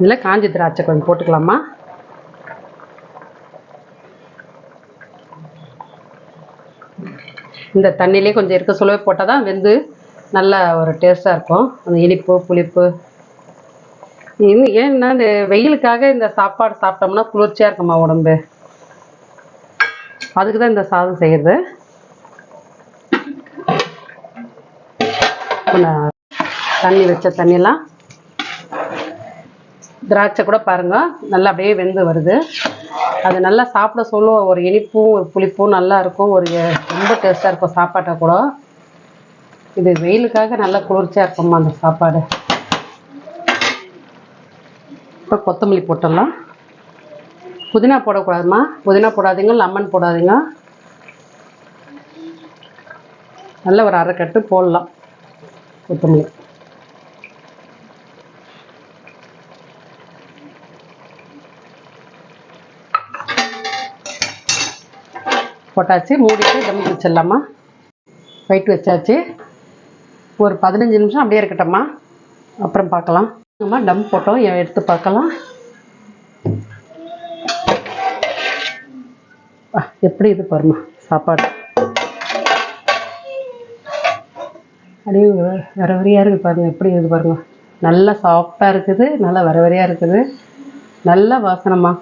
இதில் காஞ்சி திராட்சை கொஞ்சம் போட்டுக்கலாமா. இந்த தண்ணியிலே கொஞ்சம் இருக்க சொல்லவே போட்டால் தான் வெந்து நல்ல ஒரு டேஸ்ட்டாக இருக்கும். அந்த இனிப்பு புளிப்பு இன்னும் ஏன்னா இந்த வெயிலுக்காக இந்த சாப்பாடு சாப்பிட்டோம்னா குளிர்ச்சியாக இருக்குமா உடம்பு. அதுக்கு தான் இந்த சாதம் செய்கிறது. தண்ணி வச்ச தண்ணியெல்லாம் திராட்சை கூட பாருங்கள் நல்லா அப்படியே வெந்து வருது. அது நல்லா சாப்பிட சொல்லும். ஒரு இனிப்பும் ஒரு புளிப்பும் நல்லா இருக்கும். ஒரு ரொம்ப டேஸ்ட்டாக இருக்கும் சாப்பாட்டை கூட. இது வெயிலுக்காக நல்லா குளிர்ச்சியாக இருக்குமா அந்த சாப்பாடு. இப்போ கொத்தமல்லி போட்டுடலாம். புதினா போடக்கூடாதுமா. புதினா போடாதீங்க, லெமன் போடாதீங்க. நல்ல ஒரு அரை கட்டு போடலாம் கொத்தமல்லி. போட்டாச்சு. மூடிட்டு தம் வச்சிடலாமா. வெயிட் வச்சாச்சு. ஒரு 15 நிமிஷம் அப்படியே இருக்கட்டம்மா, அப்புறம் பார்க்கலாம். நம்ம டம் போட்டோம், எடுத்து பார்க்கலாம். எப்படி இது பாருமா சாப்பாடு. அப்படியே வர வரையாக இருக்குது பாருங்கள். எப்படி இது பாருங்கள். நல்லா சாஃப்டாக இருக்குது. நல்லா வர வரையாக இருக்குது. நல்ல வாசனைமா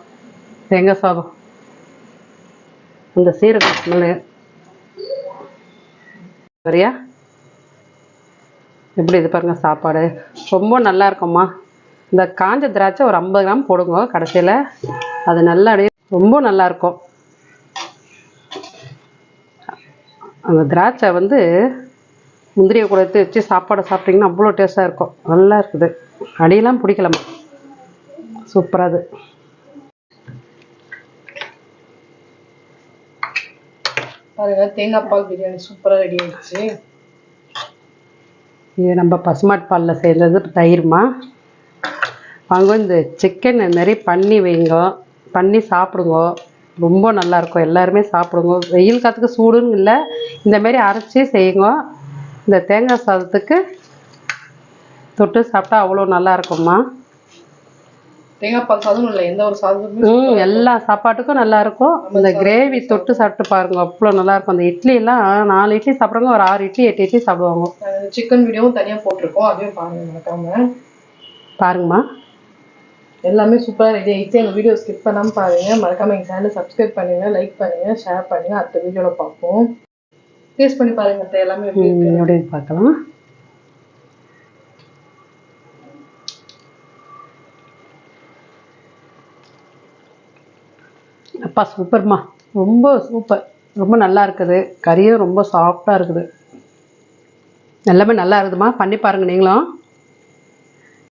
தேங்காய் சாதம். இந்த சீரகம் ஸ்மெல்லு சரியா. எப்படி இது பாருங்கள் சாப்பாடு ரொம்ப நல்லா இருக்கும்மா. இந்த காஞ்ச திராட்சை ஒரு 50 கிராம் போடுங்க கடைசியில். அது நல்லா அப்படியே ரொம்ப நல்லாயிருக்கும். அந்த திராட்சை வந்து முந்திரியை கூட எடுத்து வச்சு சாப்பாடை சாப்பிட்டிங்கன்னா அவ்வளோ டேஸ்ட்டாக இருக்கும். நல்லா இருக்குது. அடியெல்லாம் பிடிக்கலாமா. சூப்பராக அது. பாருங்க தேங்காய் பால் பிரியாணி சூப்பராக ரெடி ஆயிடுச்சு. இது நம்ம பசுமாட்டு பாலில் செய்கிறது தயிர்மா. வாங்க இந்த சிக்கன் நிறைய பண்ணி வைங்க, பண்ணி சாப்பிடுங்க. ரொம்ப நல்லாயிருக்கும். எல்லாருமே சாப்பிடுங்க. வெயில் காலத்துக்கு சூடுன்னு இல்லை, இந்தமாரி அரைச்சி செய்யுங்க. இந்த தேங்காய் சாதத்துக்கு தொட்டு சாப்பிட்டா அவ்வளோ நல்லா இருக்கும்மா. தேங்காய் பால் சாதம் இல்லை, எந்த ஒரு சாதமும் எல்லா சாப்பாட்டுக்கும் நல்லா இருக்கும். இந்த கிரேவி தொட்டு சாப்பிட்டு பாருங்க, அவ்வளோ நல்லா இருக்கும். அந்த இட்லி எல்லாம் 4 இட்லி சாப்பிட்றவங்க ஒரு 6 இட்லி 8 இட்லி சாப்பிடுவாங்க. சிக்கன் வீடியோவும் தனியாக போட்டிருக்கோம், அதையும் பாருங்க மறக்காம. பாருங்கம்மா. எல்லாமே சூப்பராக ரெடி ஆகிடுச்சு. எங்கள் வீடியோ ஸ்கிப் பண்ணாமல் பாருங்கள். மறக்காமல் எங்கள் சேனலை சப்ஸ்கிரைப் பண்ணுங்கள், லைக் பண்ணுங்கள், ஷேர் பண்ணுங்கள். அடுத்த வீடியோவில் பார்ப்போம். டேஸ்ட் பண்ணி பாருங்கள். எல்லாமே எப்படி பார்க்கலாம். அப்பா சூப்பர்மா, ரொம்ப சூப்பர். ரொம்ப நல்லா இருக்குது. கறியும் ரொம்ப சாஃப்டாக இருக்குது. எல்லாமே நல்லா இருக்குதுமா. பண்ணி பாருங்கள் நீங்களும்.